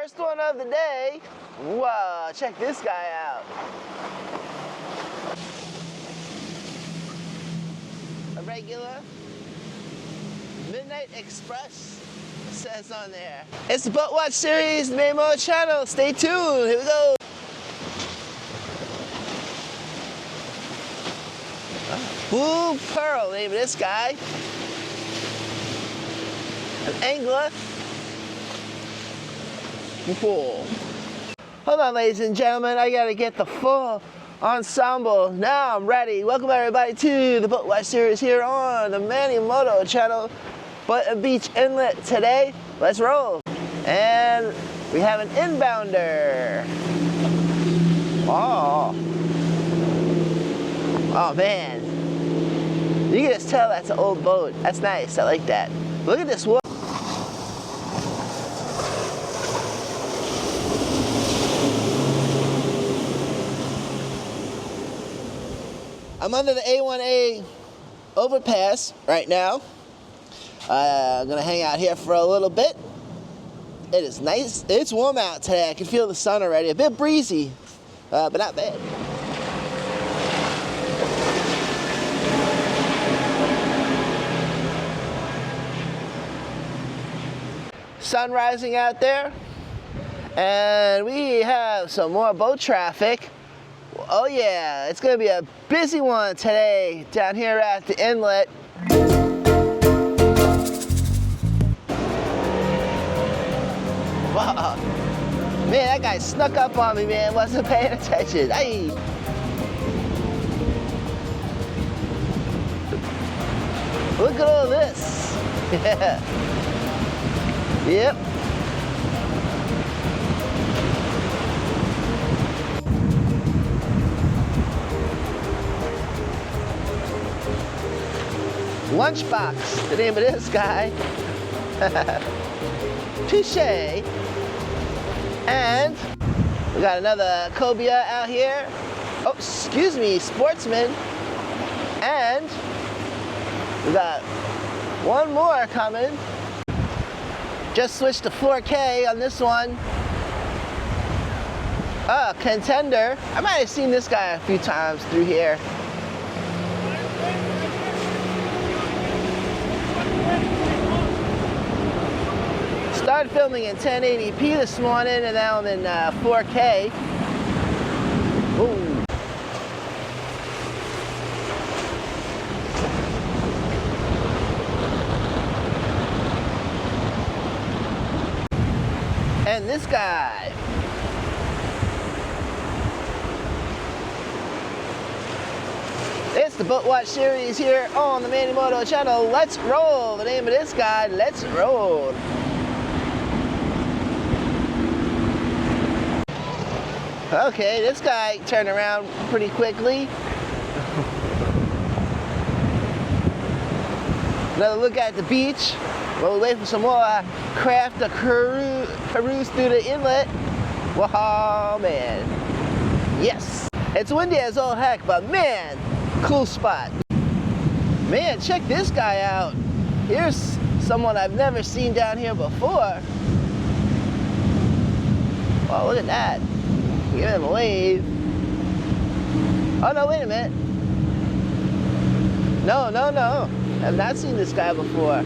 First one of the day. Whoa, check this guy out. A regular Midnight Express says on there. It's the Boat Watch series, the Manny Moto Channel. Stay tuned. Here we go. Blue Pearl, name of this guy. An angler. Cool. Hold on, ladies and gentlemen. I gotta get the full ensemble. Now I'm ready. Welcome everybody to the Boat Watch series here on the Manny Moto Channel. Boynton Beach Inlet today. Let's roll. And we have an inbounder. Oh man. You can just tell that's an old boat. That's nice. I like that. Look at this water. I'm under the A1A overpass right now. I'm gonna hang out here for a little bit. It is nice. It's warm out today. I can feel the sun already. A bit breezy, but not bad. Sun rising out there, and we have some more boat traffic. Oh yeah, it's gonna be a busy one today down here at the inlet. Wow, man, that guy snuck up on me, man. Wasn't paying attention. Hey. Look at all this. Yeah. Yep. Lunchbox, the name of this guy. Touche. And we got another cobia out here. Oh, excuse me, sportsman. And we got one more coming. Just switched to 4K on this one. Contender. I might have seen this guy a few times through here. Started filming in 1080p this morning, and now I'm in 4K. Ooh. And this guy. It's the Boat Watch series here on the Manny Moto Channel. Let's roll. The name of this guy, let's roll. Okay, this guy turned around pretty quickly. Another look at the beach. While we wait for some more craft to peruse through the inlet. Wow, man. Yes. It's windy as all heck, but man, cool spot. Man, check this guy out. Here's someone I've never seen down here before. Wow, look at that. Give him a wave. Oh, no, wait a minute. No. I've not seen this guy before.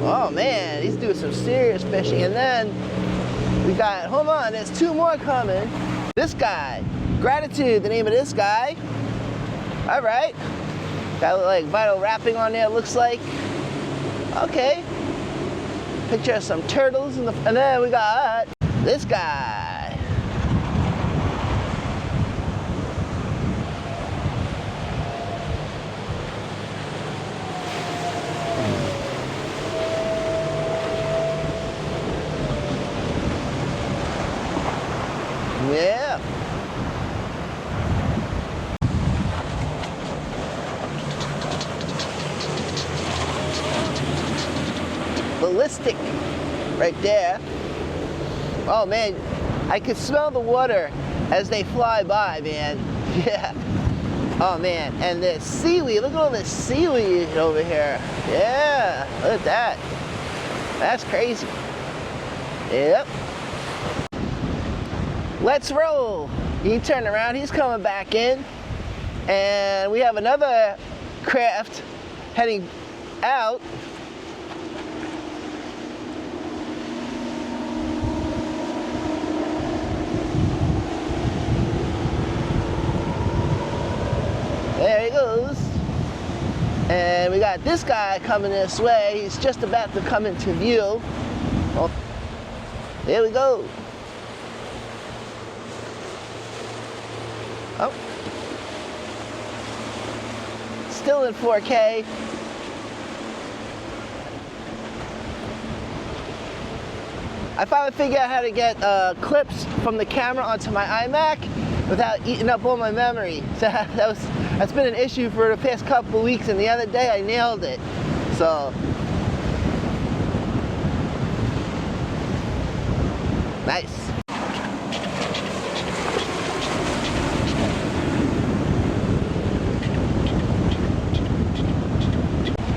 Oh man, he's doing some serious fishing. And then we got, hold on, there's two more coming. This guy, Gratitude, the name of this guy. All right. Got like vinyl wrapping on there, looks like. Okay. Picture of some turtles, and then we got this guy. Yeah. Ballistic right there. Oh man, I could smell the water as they fly by, man. Yeah. Oh man, and the seaweed, look at all this seaweed over here. Yeah, look at that. That's crazy. Yep. Let's roll. He turned around, he's coming back in. And we have another craft heading out. There he goes. And we got this guy coming this way. He's just about to come into view. Oh, here we go. Oh. Still in 4K. I finally figured out how to get clips from the camera onto my iMac without eating up all my memory. So that's been an issue for the past couple weeks, and the other day I nailed it. So nice.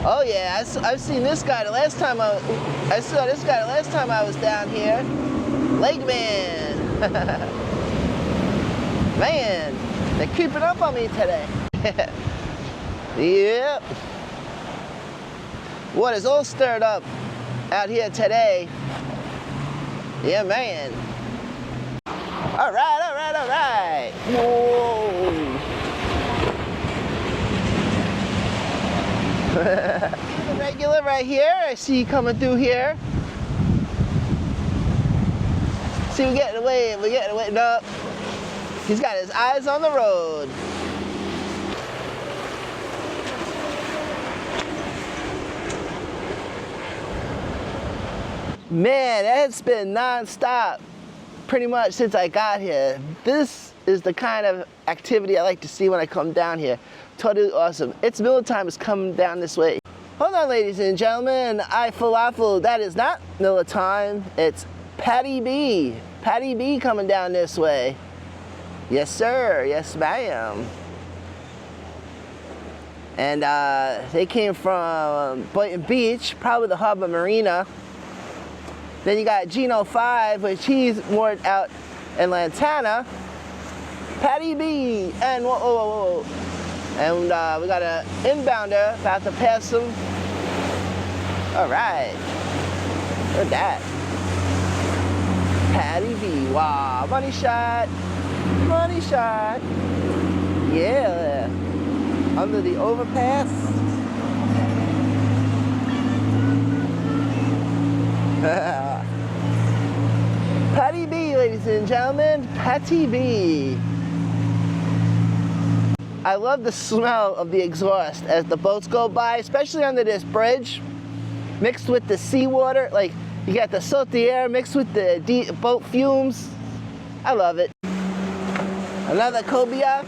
Oh yeah, I've seen this guy the last time I saw this guy the last time I was down here. Leg man. Man, they're creeping up on me today. Yep. Water's all stirred up out here today. Yeah, man. All right, all right, all right. Whoa. The regular right here, I see you coming through here. See, we're getting away, no. He's got his eyes on the road. Man, it's been non-stop pretty much since I got here. This is the kind of activity I like to see when I come down here. Totally awesome. It's Miller time is coming down this way. Hold on, ladies and gentlemen. I falafel. That is not Miller time. It's Patty B. Patty B coming down this way. Yes, sir. Yes, ma'am. And they came from Boynton Beach, probably the Harbor Marina. Then you got Gino 5, which he's more out in Lantana. Patty B. And whoa, whoa, whoa. And we got an inbounder about to pass him. All right. Look at that. Patty B. Wow. Money shot. Money shot. Yeah. Under the overpass. Patty B, ladies and gentlemen. Patty B. I love the smell of the exhaust as the boats go by, especially under this bridge, mixed with the seawater. Like, you got the salty air mixed with the boat fumes. I love it. Another cobia.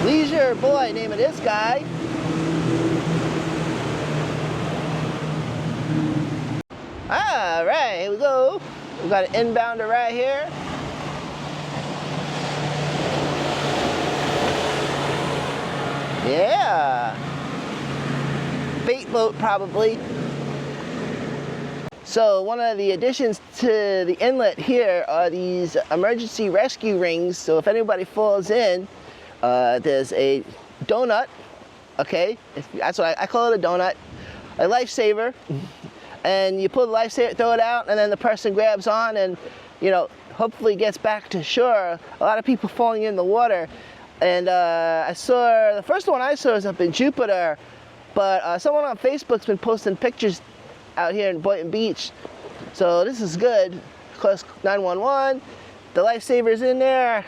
Leisure boy, name of this guy. All right, here we go. We got an inbounder right here. Yeah. Bait boat, probably. So one of the additions to the inlet here are these emergency rescue rings. So if anybody falls in, there's a donut, okay? That's what I call it, a donut. A lifesaver. And you pull the lifesaver, throw it out, and then the person grabs on and, you know, hopefully gets back to shore. A lot of people falling in the water. And I saw, the first one I saw was up in Jupiter, but someone on Facebook's been posting pictures out here in Boynton Beach. So this is good. Of course, 911, the lifesaver's in there,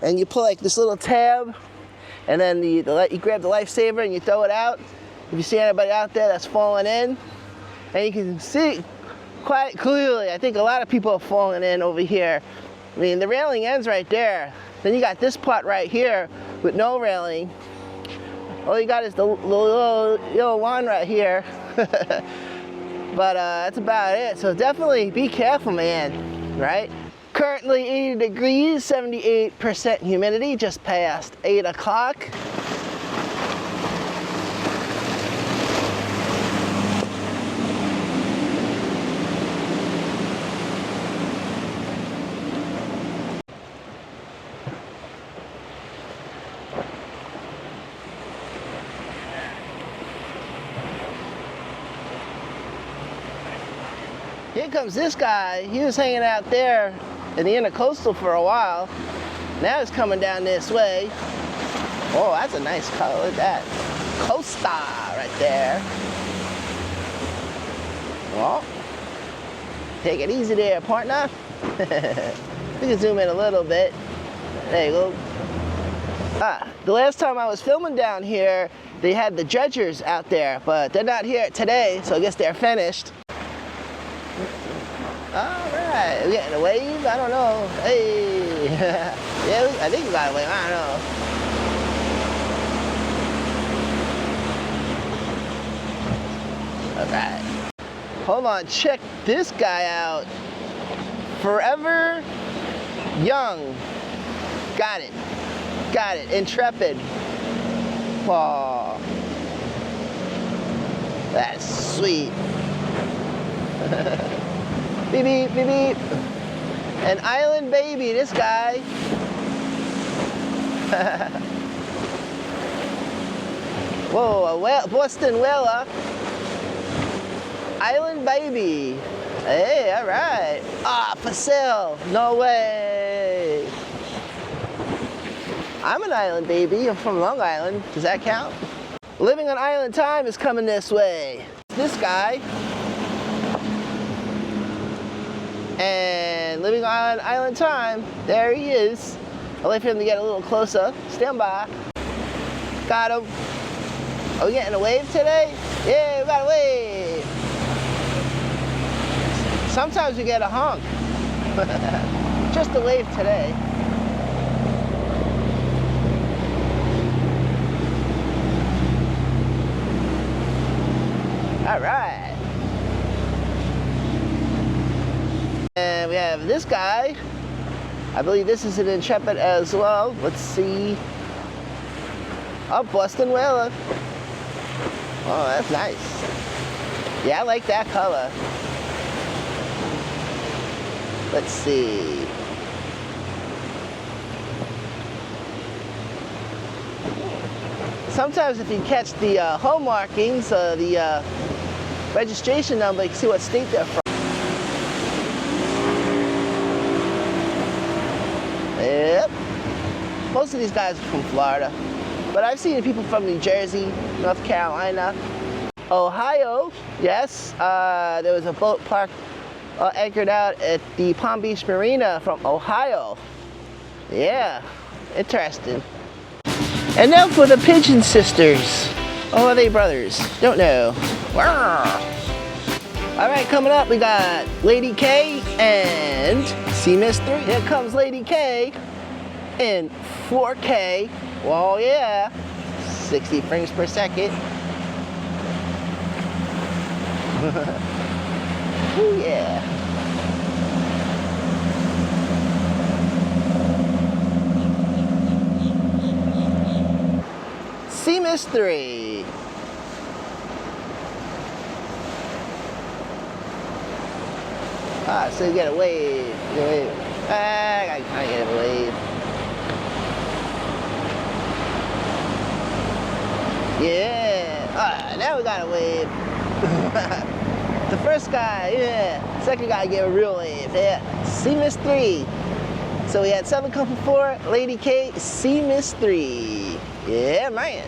and you pull like this little tab, and then you grab the lifesaver and you throw it out. If you see anybody out there that's falling in, and you can see quite clearly, I think a lot of people are falling in over here. I mean, the railing ends right there. Then you got this part right here with no railing. All you got is the little one right here. But that's about it. So definitely be careful, man, right? Currently 80 degrees, 78% humidity, just past 8 o'clock. Here comes this guy. He was hanging out there in the intercoastal for a while. Now he's coming down this way. Oh, that's a nice color. Look at that. Costa right there. Well, take it easy there, partner. We can zoom in a little bit. There you go. The last time I was filming down here, they had the dredgers out there, but they're not here today, so I guess they're finished. All right, we getting a wave? I don't know. Hey, yeah, I think we got a wave. I don't know. All right. Hold on, check this guy out. Forever Young. Got it. Got it. Intrepid. Wow. That's sweet. Beep, beep, beep, beep. An island baby, this guy. Whoa, a Boston whaler. Island baby. Hey, all right. Ah, for sale. No way. I'm an island baby. I'm from Long Island. Does that count? Living on Island Time is coming this way. This guy. And living on Island Time, there he is. I'll wait for him to get a little closer. Stand by. Got him. Are we getting a wave today? Yeah, we got a wave. Sometimes we get a honk. Just a wave today. All right. And we have this guy. I believe this is an Intrepid as well. Let's see. Oh, Boston whaler. Oh, that's nice. Yeah, I like that color. Let's see. Sometimes if you catch the hull markings, the registration number, you can see what state they're from. Yep. Most of these guys are from Florida, but I've seen people from New Jersey, North Carolina, Ohio. Yes, there was a boat parked anchored out at the Palm Beach Marina from Ohio. Yeah, interesting. And now for the Pigeon Sisters. Oh, are they brothers? Don't know. All right, coming up, we got Lady K and Sea Mystery. Here comes Lady K in 4K. Oh yeah, 60 frames per second. Oh yeah. Sea Mystery. Ah, so you get a wave. You get a wave. Ah, I can't get a wave. Yeah. Ah, now we got a wave. The first guy, yeah. Second guy gave a real wave. Yeah. Sea Mystery. So we had Southern Comfort 4, Lady K, Sea Mystery. Yeah, man.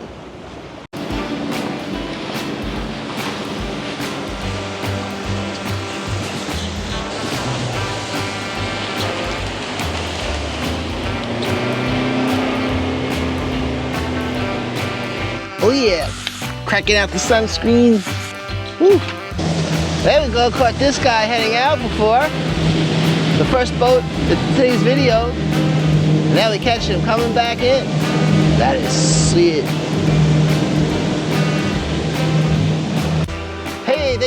Oh yeah, cracking out the sunscreen. Woo. There we go, caught this guy heading out before. The first boat in today's video. And now we catch him coming back in. That is sweet.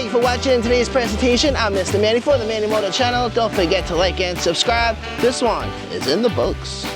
you for watching today's presentation. I'm Mr. Manny for the Manny Moto Channel. Don't forget to like and subscribe. This one is in the books.